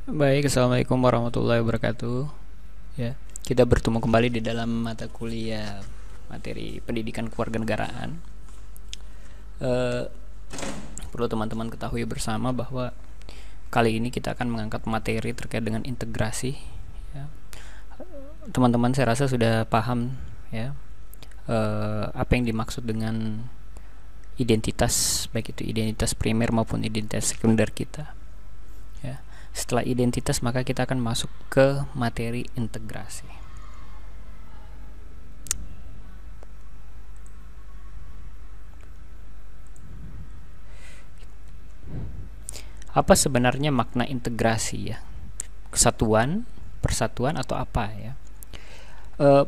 Baik, assalamualaikum warahmatullahi wabarakatuh. Ya, kita bertemu kembali di dalam mata kuliah materi pendidikan kewarganegaraan. Eh, Perlu teman-teman ketahui bersama bahwa kali ini kita akan mengangkat materi terkait dengan integrasi. Ya. Teman-teman saya rasa sudah paham ya apa yang dimaksud dengan identitas, baik itu identitas primer maupun identitas sekunder kita. Ya. Setelah identitas maka kita akan masuk ke materi integrasi. Apa sebenarnya makna integrasi ya? Kesatuan, persatuan atau apa ya?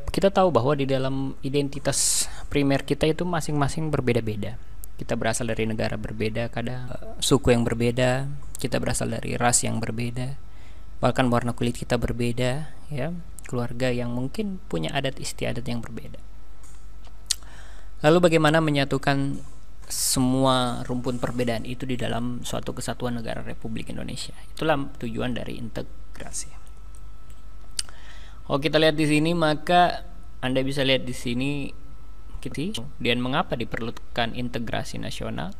Kita tahu bahwa di dalam identitas primer kita itu masing-masing berbeda-beda. Kita berasal dari negara berbeda, kadang suku yang berbeda, kita berasal dari ras yang berbeda, bahkan warna kulit kita berbeda, ya, keluarga yang mungkin punya adat istiadat yang berbeda. Lalu bagaimana menyatukan semua rumpun perbedaan itu di dalam suatu kesatuan negara Republik Indonesia? Itulah tujuan dari integrasi. Kalau kita lihat di sini, maka Anda bisa lihat di sini dan mengapa diperlukan integrasi nasional,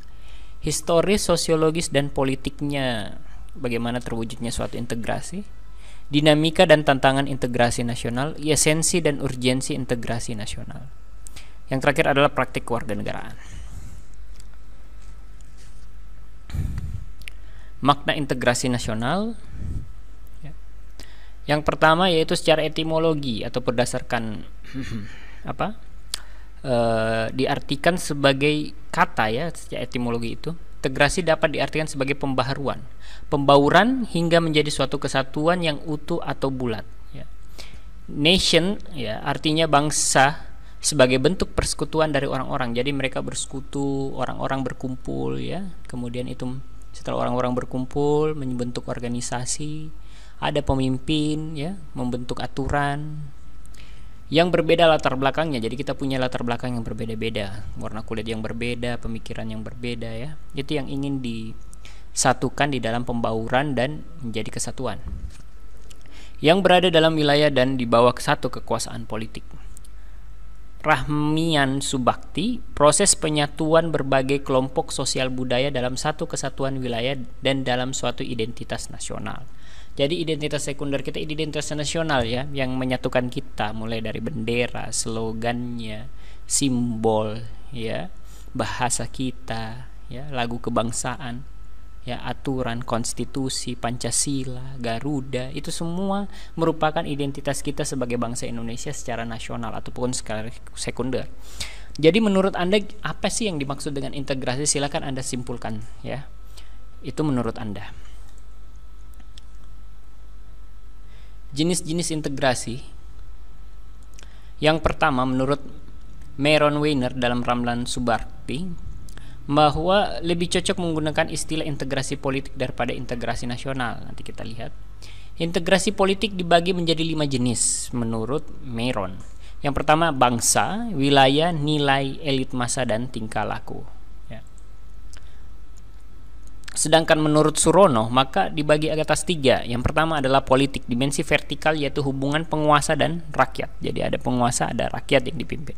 historis, sosiologis dan politiknya, bagaimana terwujudnya suatu integrasi, dinamika dan tantangan integrasi nasional, esensi dan urgensi integrasi nasional. Yang terakhir adalah praktik kewarganegaraan. Makna integrasi nasional. Yang pertama yaitu secara etimologi atau berdasarkan diartikan sebagai kata ya, secara etimologi itu integrasi dapat diartikan sebagai pembaharuan, pembauran hingga menjadi suatu kesatuan yang utuh atau bulat ya. Nation ya artinya bangsa sebagai bentuk persekutuan dari orang-orang. Jadi mereka bersekutu, orang-orang berkumpul ya. Kemudian itu setelah orang-orang berkumpul membentuk organisasi, ada pemimpin ya, membentuk aturan yang berbeda latar belakangnya. Jadi kita punya latar belakang yang berbeda-beda, warna kulit yang berbeda, pemikiran yang berbeda ya. Itu yang ingin disatukan di dalam pembauran dan menjadi kesatuan yang berada dalam wilayah dan di bawah satu kekuasaan politik. Rahmian Subakti, proses penyatuan berbagai kelompok sosial budaya dalam satu kesatuan wilayah dan dalam suatu identitas nasional. Jadi identitas sekunder kita identitas nasional ya, yang menyatukan kita mulai dari bendera, slogannya, simbol ya, bahasa kita ya, lagu kebangsaan ya, aturan, konstitusi, Pancasila, Garuda, itu semua merupakan identitas kita sebagai bangsa Indonesia secara nasional ataupun secara sekunder. Jadi menurut Anda apa sih yang dimaksud dengan integrasi? Silakan Anda simpulkan ya. Itu menurut Anda. Jenis-jenis integrasi. Yang pertama menurut Meron Weiner dalam Ramlan Subakti, bahwa lebih cocok menggunakan istilah integrasi politik daripada integrasi nasional. Nanti kita lihat. Integrasi politik dibagi menjadi 5 jenis menurut Meron. Yang pertama bangsa, wilayah, nilai, elit massa dan tingkah laku. Sedangkan menurut Surono maka dibagi atas 3. Yang pertama adalah politik, dimensi vertikal yaitu hubungan penguasa dan rakyat. Jadi ada penguasa, ada rakyat yang dipimpin.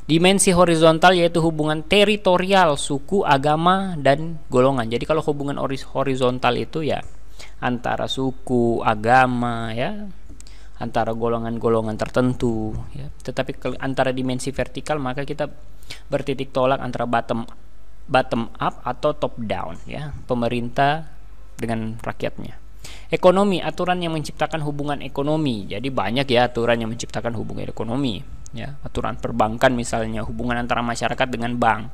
Dimensi horizontal yaitu hubungan teritorial, suku, agama dan golongan. Jadi kalau hubungan horizontal itu ya antara suku, agama ya, antara golongan-golongan tertentu ya. Tetapi antara dimensi vertikal maka kita bertitik tolak antara bottom up atau top down ya, pemerintah dengan rakyatnya. Ekonomi, aturan yang menciptakan hubungan ekonomi. Jadi banyak ya aturan yang menciptakan hubungan ekonomi ya, aturan perbankan misalnya, hubungan antara masyarakat dengan bank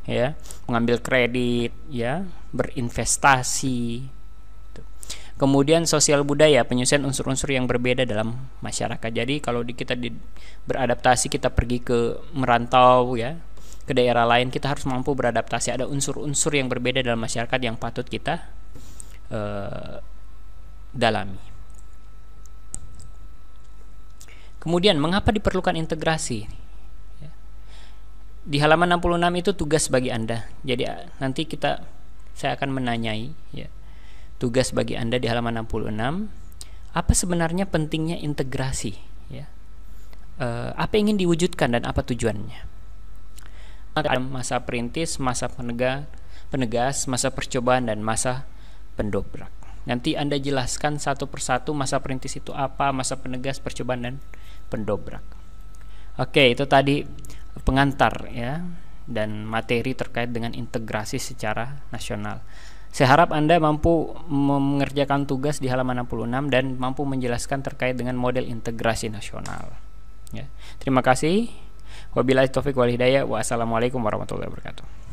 ya, mengambil kredit ya, berinvestasi. Kemudian sosial budaya, penyusunan unsur-unsur yang berbeda dalam masyarakat. Jadi kalau kita beradaptasi, kita pergi ke merantau ya, ke daerah lain, kita harus mampu beradaptasi. Ada unsur-unsur yang berbeda dalam masyarakat yang patut kita dalami. Kemudian mengapa diperlukan integrasi? Di halaman 66 itu tugas bagi Anda. Jadi nanti saya akan menanyai ya, tugas bagi Anda di halaman 66. Apa sebenarnya pentingnya integrasi, ya? Apa yang ingin diwujudkan dan apa tujuannya? Ada masa perintis, masa penegas, masa percobaan, dan masa pendobrak. Nanti Anda jelaskan satu persatu masa perintis itu apa, masa penegas, percobaan, dan pendobrak. Oke, itu tadi pengantar ya, dan materi terkait dengan integrasi secara nasional. Saya harap Anda mampu mengerjakan tugas di halaman 66 dan mampu menjelaskan terkait dengan model integrasi nasional. Ya. Terima kasih. Wabillahi taufiq wal hidayah. Wassalamualaikum warahmatullahi wabarakatuh.